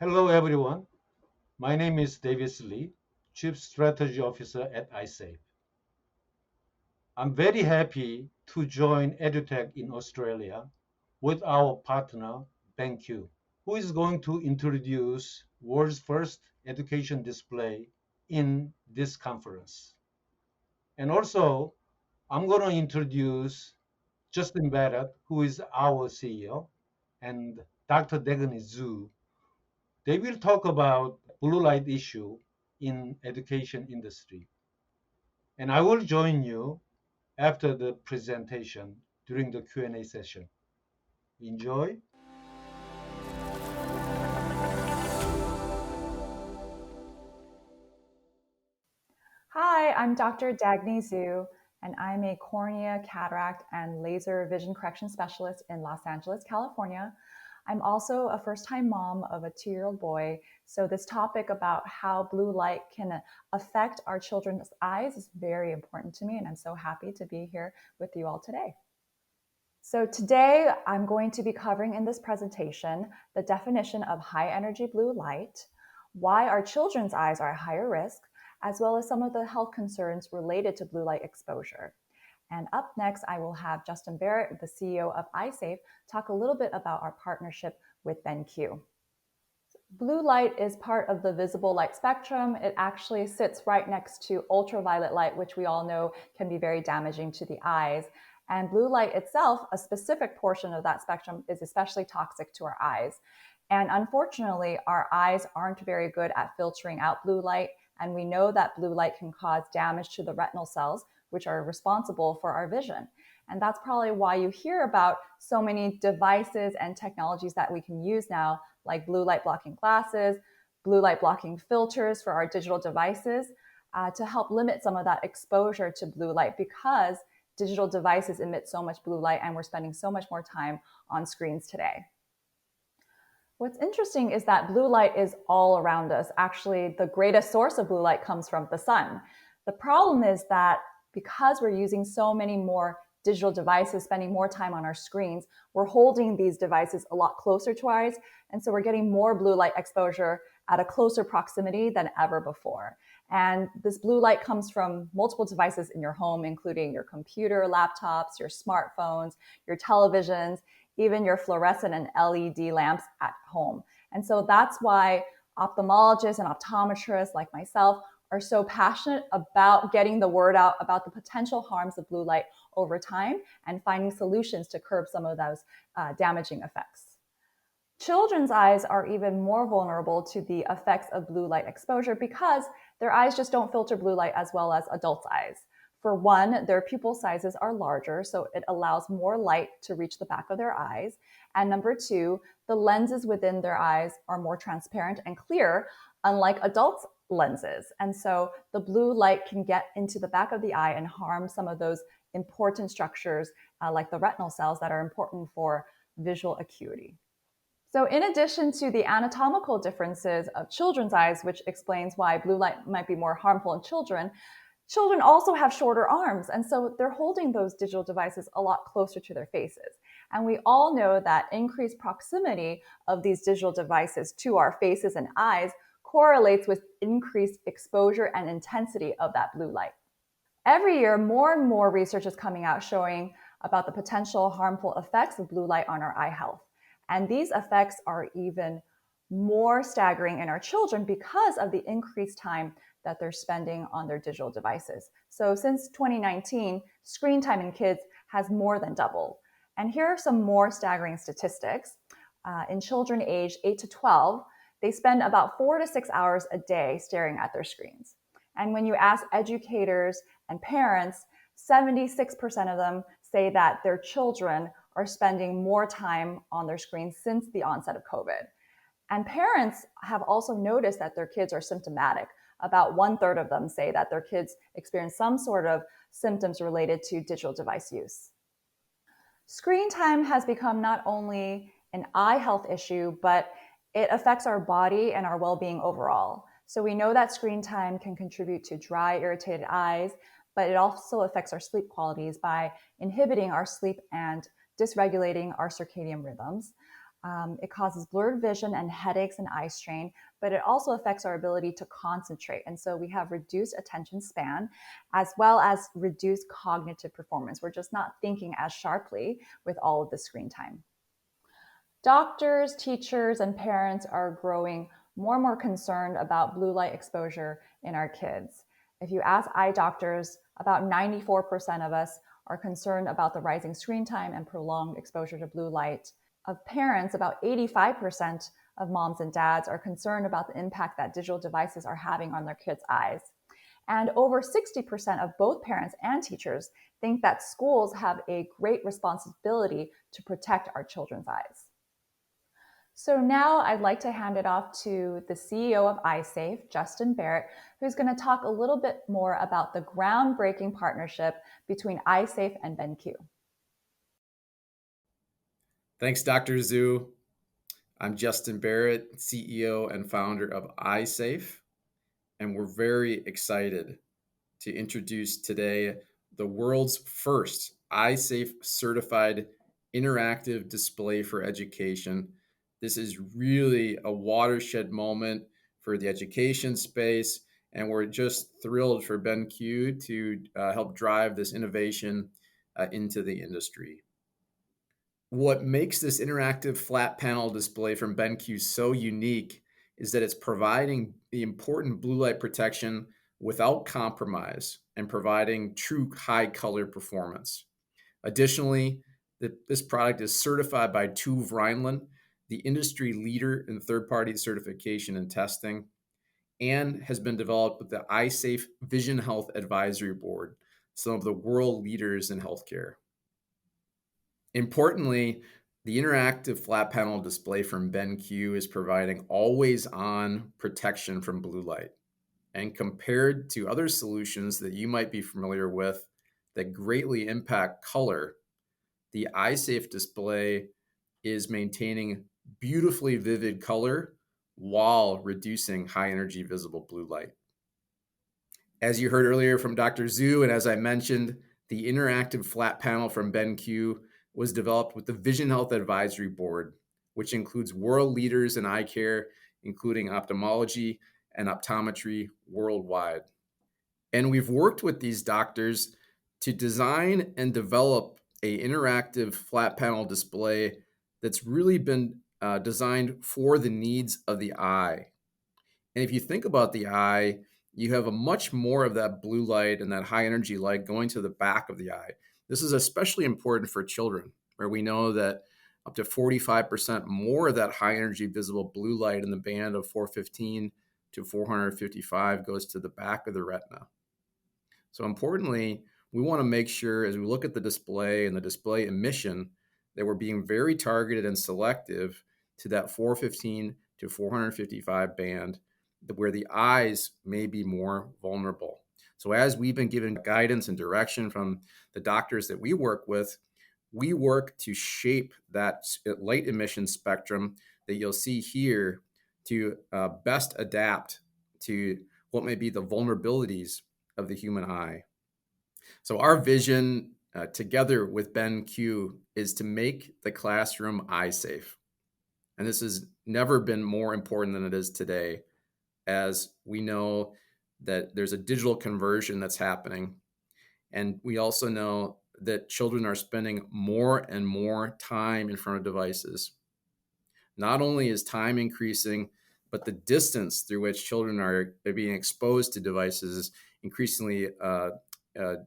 Hello, everyone. My name is Davis Lee, Chief Strategy Officer at Eyesafe. I'm very happy to join EduTECH in Australia with our partner, BenQ, who is going to introduce world's first education display in this conference. And also, I'm going to introduce Justin Barrett, who is our CEO, and Dr. Dagny Zu. They will talk about blue light issue in education industry. And I will join you after the presentation during the Q&A session. Enjoy. Hi, I'm Dr. Dagny Zu, and I'm a cornea, cataract, and laser vision correction specialist in Los Angeles, California. I'm also a first time mom of a 2-year-old boy. So, this topic about how blue light can affect our children's eyes is very important to me, and I'm so happy to be here with you all today. So, today I'm going to be covering in this presentation the definition of high energy blue light, why our children's eyes are at higher risk, as well as some of the health concerns related to blue light exposure. And up next, I will have Justin Barrett, the CEO of Eyesafe, talk a little bit about our partnership with BenQ. Blue light is part of the visible light spectrum. It actually sits right next to ultraviolet light, which we all know can be very damaging to the eyes. And blue light itself, a specific portion of that spectrum, is especially toxic to our eyes. And unfortunately, our eyes aren't very good at filtering out blue light. And we know that blue light can cause damage to the retinal cells, which are responsible for our vision. And that's probably why you hear about so many devices and technologies that we can use now, like blue light blocking glasses, blue light blocking filters for our digital devices, to help limit some of that exposure to blue light, because digital devices emit so much blue light and we're spending so much more time on screens today. What's interesting is that blue light is all around us. Actually, the greatest source of blue light comes from the sun. The problem is that because we're using so many more digital devices, spending more time on our screens, we're holding these devices a lot closer to our eyes. And so we're getting more blue light exposure at a closer proximity than ever before. And this blue light comes from multiple devices in your home, including your computer, laptops, your smartphones, your televisions, even your fluorescent and LED lamps at home. And so that's why ophthalmologists and optometrists like myself are so passionate about getting the word out about the potential harms of blue light over time and finding solutions to curb some of those damaging effects. Children's eyes are even more vulnerable to the effects of blue light exposure because their eyes just don't filter blue light as well as adults' eyes. For one, their pupil sizes are larger, so it allows more light to reach the back of their eyes. And number two, the lenses within their eyes are more transparent and clear, unlike adults' lenses. And so the blue light can get into the back of the eye and harm some of those important structures, like the retinal cells that are important for visual acuity. So, in addition to the anatomical differences of children's eyes, which explains why blue light might be more harmful in children, children also have shorter arms. And so they're holding those digital devices a lot closer to their faces. And we all know that increased proximity of these digital devices to our faces and eyes correlates with increased exposure and intensity of that blue light. Every year, more and more research is coming out showing about the potential harmful effects of blue light on our eye health. And these effects are even more staggering in our children because of the increased time that they're spending on their digital devices. So since 2019, screen time in kids has more than doubled. And here are some more staggering statistics. In children aged 8 to 12, they spend about 4 to 6 hours a day staring at their screens. And when you ask educators and parents, 76% of them say that their children are spending more time on their screens since the onset of COVID. And parents have also noticed that their kids are symptomatic. About 1/3 of them say that their kids experience some sort of symptoms related to digital device use. Screen time has become not only an eye health issue, but it affects our body and our well-being overall. So we know that screen time can contribute to dry, irritated eyes, but it also affects our sleep qualities by inhibiting our sleep and dysregulating our circadian rhythms. It causes blurred vision and headaches and eye strain, but it also affects our ability to concentrate. And so we have reduced attention span as well as reduced cognitive performance. We're just not thinking as sharply with all of the screen time. Doctors, teachers, and parents are growing more and more concerned about blue light exposure in our kids. If you ask eye doctors, about 94% of us are concerned about the rising screen time and prolonged exposure to blue light. Of parents, about 85% of moms and dads are concerned about the impact that digital devices are having on their kids' eyes. And over 60% of both parents and teachers think that schools have a great responsibility to protect our children's eyes. So now I'd like to hand it off to the CEO of Eyesafe, Justin Barrett, who's going to talk a little bit more about the groundbreaking partnership between Eyesafe and BenQ. Thanks, Dr. Zu. I'm Justin Barrett, CEO and founder of Eyesafe, and we're very excited to introduce today the world's first Eyesafe certified interactive display for education. This is really a watershed moment for the education space, and we're just thrilled for BenQ to help drive this innovation into the industry. What makes this interactive flat panel display from BenQ so unique is that it's providing the important blue light protection without compromise and providing true high color performance. Additionally, this product is certified by TÜV Rheinland, the industry leader in third-party certification and testing, and has been developed with the Eyesafe Vision Health Advisory Board, some of the world leaders in healthcare. Importantly, the interactive flat panel display from BenQ is providing always-on protection from blue light. And compared to other solutions that you might be familiar with that greatly impact color, the Eyesafe display is maintaining beautifully vivid color while reducing high energy visible blue light. As you heard earlier from Dr. Zu, and as I mentioned, the interactive flat panel from BenQ was developed with the Vision Health Advisory Board, which includes world leaders in eye care, including ophthalmology and optometry worldwide. And we've worked with these doctors to design and develop an interactive flat panel display that's really been designed for the needs of the eye. And if you think about the eye, you have a much more of that blue light and that high energy light going to the back of the eye. This is especially important for children, where we know that up to 45% more of that high energy visible blue light in the band of 415 to 455 goes to the back of the retina. So importantly, we want to make sure as we look at the display and the display emission that we're being very targeted and selective to that 415 to 455 band where the eyes may be more vulnerable. So as we've been given guidance and direction from the doctors that we work with, we work to shape that light emission spectrum that you'll see here to best adapt to what may be the vulnerabilities of the human eye. So our vision together with BenQ is to make the classroom eye safe. And this has never been more important than it is today, as we know that there's a digital conversion that's happening. And we also know that children are spending more and more time in front of devices. Not only is time increasing, but the distance through which children are being exposed to devices is increasingly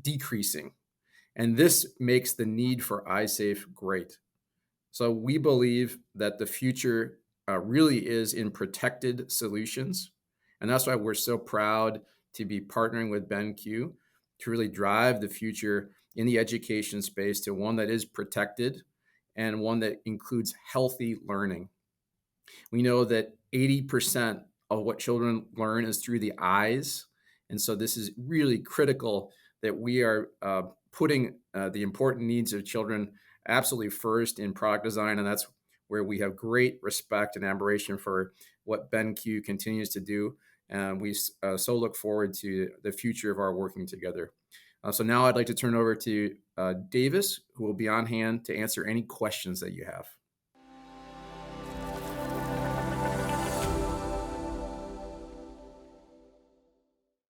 decreasing. And this makes the need for Eyesafe great. So we believe that the future really is in protected solutions. And that's why we're so proud to be partnering with BenQ to really drive the future in the education space to one that is protected and one that includes healthy learning. We know that 80% of what children learn is through the eyes. And so this is really critical that we are putting the important needs of children absolutely first in product design. And that's where we have great respect and admiration for what BenQ continues to do. And we so look forward to the future of our working together. So now I'd like to turn over to Davis, who will be on hand to answer any questions that you have.